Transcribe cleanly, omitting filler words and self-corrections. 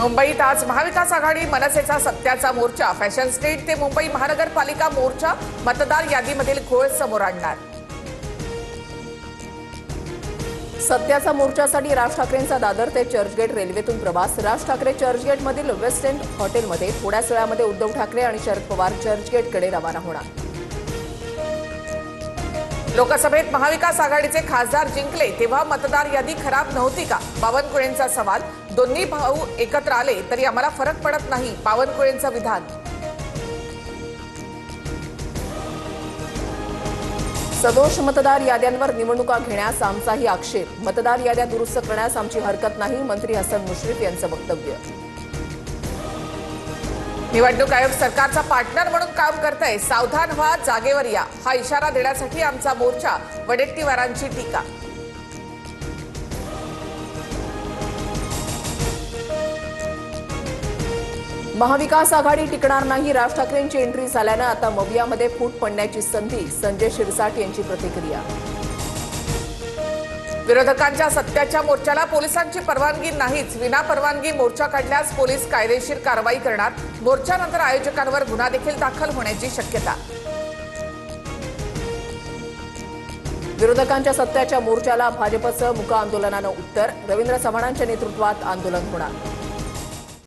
मुंबईत आज महाविकास आघाडी मनसेचा सत्याचा मोर्चा। फॅशन स्ट्रीट ते मुंबई महानगरपालिका मोर्चा मतदार यादीमधील घोळ समोर आणणार। सत्याचा मोर्चासाठी राज ठाकरेंचा दादर ते चर्चगेट रेल्वेतून प्रवास। राज ठाकरे चर्चगेटमधील वेस्ट एंड हॉटेलमध्ये थोड्याच वेळामध्ये उद्धव ठाकरे आणि शरद पवार चर्चगेटकडे रवाना होणार। लोकसभेत महाविकास आघाडीचे खासदार जिंकले तेव्हा मतदार यादी खराब नव्हती का? बावनकुळेंचा सवाल। दोन्ही भाऊ एकत्र आले तरी आम्हाला फरक पडत नाही, बावनकुळेंचं विधान। सदोष मतदार याद्यांवर निवडणुका घेण्यास आमचाही आक्षेप। मतदार याद्या दुरुस्त करण्यास आमची हरकत नाही, मंत्री हसन मुश्रीफ यांचं वक्तव्य। निवडणूक आयोग सरकारचा पार्टनर म्हणून काम करतंय, सावधान व्हा, जागेवर या, हा इशारा देण्यासाठी आमचा मोर्चा। वडेट्टीवारांची टीका। महाविकास आघाडी टिकणार नाही, राज ठाकरेंची एंट्री झाल्यानं आता मवियामध्ये फूट पडण्याची संधी। संजय शिरसाट यांची प्रतिक्रिया। विरोधकांच्या सत्याच्या मोर्चाला पोलिसांची परवानगी नाहीच, विना परवानगी मोर्चा काढल्यास पोलीस कायदेशीर कारवाई करणार। मोर्चानंतर आयोजकांवर गुन्हा देखील दाखल होण्याची शक्यता। विरोधकांच्या सत्याच्या मोर्चाला भाजपचं मुक आंदोलनानं उत्तर। रवींद्र चव्हाणांच्या नेतृत्वात आंदोलन होणार।